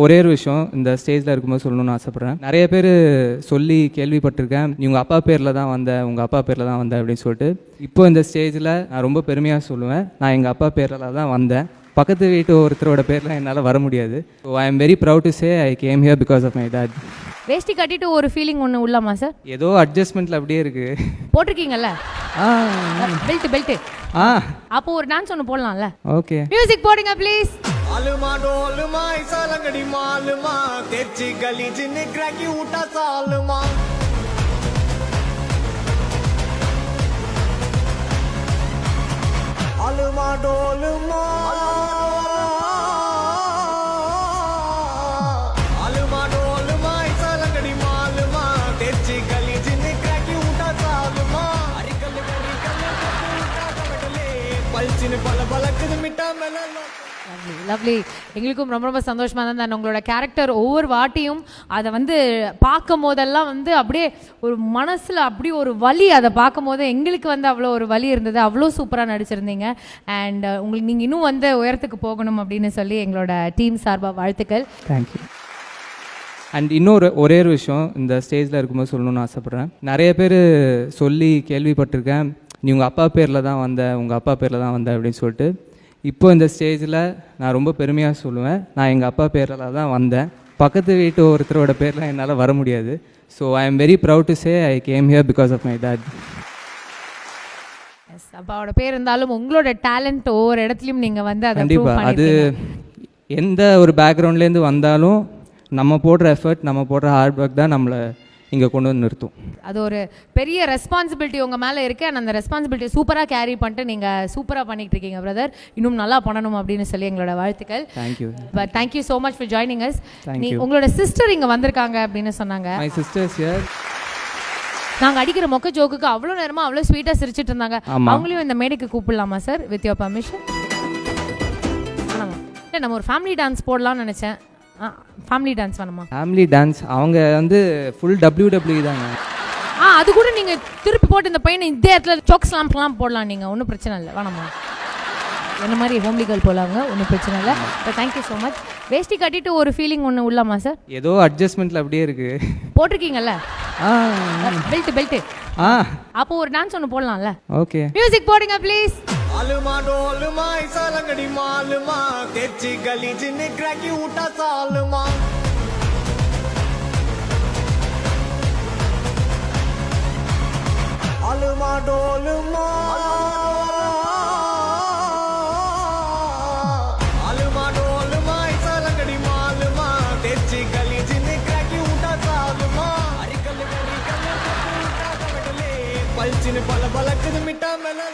ஒரே ஒரு விஷயம் இந்த ஸ்டேஜில் இருக்கும்போது சொல்லணும்னு ஆசைப்பட்றேன். நிறைய பேர் சொல்லி கேள்விப்பட்டிருக்கேன், நீ உங்கள் அப்பா பேரில் தான் வந்த, உங்கள் அப்பா பேரில் தான் வந்த அப்படின்னு சொல்லிட்டு. இப்போ இந்த ஸ்டேஜில் நான் ரொம்ப பெருமையாக சொல்லுவேன், நான் எங்கள் அப்பா பேரில் தான் வந்தேன். பக்கத்து வீட்டு ஒருத்தரோட பேரில் என்னால் வர முடியாது. So I am very proud to say I came here because of my dad. வேஷ்டி கட்டிட்டு ஒரு ஃபீலிங் ஒன்று உள்ளாமா சார்? ஏதோ அட்ஜஸ்ட்மெண்ட்டில் அப்படியே இருக்குது. போட்டிருக்கீங்கல்ல பெல்ட் அப்போ ஒரு டான்ஸ் ஒன்று போடலாம்ல? ஓகே, மியூசிக் போடுங்க ப்ளீஸ். आलमा डोलमा सालंगड़ी मालमा तेची गली जिन्ने क्रैकी उठा सालमा आलमा डोलमा आलमा डोलमा सालंगड़ी मालमा तेची गली जिन्ने क्रैकी उठा सालमा अरे कल उठा कमटले पलचिन पल पलक मिटा मेला லவ்லி. எங்களுக்கும் ரொம்ப ரொம்ப சந்தோஷமாக தான். உங்களோட கேரக்டர் ஒவ்வொரு வாட்டியும் அதை வந்து பார்க்கும் போதெல்லாம் வந்து அப்படியே ஒரு மனசில் அப்படி ஒரு வலி, அதை பார்க்கும் போது எங்களுக்கு வந்து அவ்வளோ ஒரு வலி இருந்தது. அவ்வளோ சூப்பராக நடிச்சிருந்தீங்க. அண்ட் உங்களுக்கு நீங்கள் இன்னும் வந்து உயரத்துக்கு போகணும் அப்படின்னு சொல்லி எங்களோட டீம் சார்பாக வாழ்த்துக்கள். தேங்க்யூ. அண்ட் இன்னொரு ஒரே ஒரு விஷயம் இந்த ஸ்டேஜில் இருக்கும்போது சொல்லணும்னு ஆசைப்பட்றேன். நிறைய பேர் சொல்லி கேள்விப்பட்டிருக்கேன், நீ உங்கள் அப்பா பேரில் தான் வந்த, உங்கள் அப்பா பேரில் தான் வந்த அப்படின்னு சொல்லிட்டு. இப்போ இந்த ஸ்டேஜில் நான் ரொம்ப பெருமையாக சொல்லுவேன், நான் எங்கள் அப்பா பேரில் தான் வந்தேன். பக்கத்து வீட்டு ஒருத்தரோட பேரில் என்னால் வர முடியாது. So I am very proud to say I came here because of my dad. அப்பாவோட பேர் இருந்தாலும் உங்களோட டேலண்ட் ஒவ்வொரு இடத்துலையும் நீங்கள் வந்து அதை கண்டிப்பாக அது எந்த ஒரு பேக்ரவுண்ட்லேருந்து வந்தாலும் நம்ம போடுற எஃபர்ட், நம்ம போடுற ஹார்ட் ஒர்க் தான் நம்மளை இங்கே கொண்டு வந்து நிறுத்தும். அது ஒரு பெரிய ரெஸ்பான்சிபிலிட்டி உங்கள் மேலே இருக்குது. அண்ட் அந்த ரெஸ்பான்சிபிலிட்டி சூப்பராக கேரி பண்ணிட்டு நீங்கள் சூப்பராக பண்ணிகிட்டு இருக்கீங்க பிரதர். இன்னும் நல்லா பண்ணணும் அப்படின்னு சொல்லி எங்களோட வாழ்த்துக்கள். Thank you. But thank you so much for joining us. உங்களோட சிஸ்டர் இங்கே வந்திருக்காங்க அப்படின்னு சொன்னாங்க. My sisters here. நாங்கள் அடிக்கிற மொக்க ஜோக்குக்கு அவ்வளோ நேரமாக அவ்வளோ ஸ்வீட்டாக சிரிச்சிட்டு இருந்தாங்க. அவங்களையும் இந்த மேடைக்கு கூப்பிடலாமா சார், வித் யோர் பர்மிஷன்? இல்லை, நம்ம ஒரு ஃபேமிலி டான்ஸ் போடலாம்னு நினச்சேன். ஃபேமிலி டான்ஸ் வேணுமா? ஃபேமிலி டான்ஸ் அவங்க வந்து ஃபுல் WWE தாங்க. அது கூட நீங்கள் திருப்பி போட்டு இந்த பையனை இந்த இடத்துல சோக் ஸ்லாம்ப்லாம் போடலாம். நீங்கள் ஒன்றும் பிரச்சனை இல்லை, வேணாமா? என்ன மாதிரி ஹோம்லி கேர்ள் போலாங்க, ஒன்றும் பிரச்சனை இல்லை. Thank you so much. வேஷ்டி கட்டிட்டு ஒரு ஃபீலிங் ஒன்று உள்ளாமா சார்? ஏதோ அட்ஜஸ்ட்மெண்ட்டில் அப்படியே இருக்குது. போட்டிருக்கீங்கல்ல பெல்ட் அப்போ ஒரு டான்ஸ் ஒன்று போடலாம்ல? ஓகே, மியூசிக் போடுங்க ப்ளீஸ். आलमा डोलमा सालंगड़ी मालमा तेची गली जिन्ने क्रैकी उठा सालमा आलमा डोलमा आलमा डोलमा सालंगड़ी मालमा तेची गली जिन्ने क्रैकी उठा सालमा अरे कल उठा कमटले पलचिन पल पलक मिटा मेला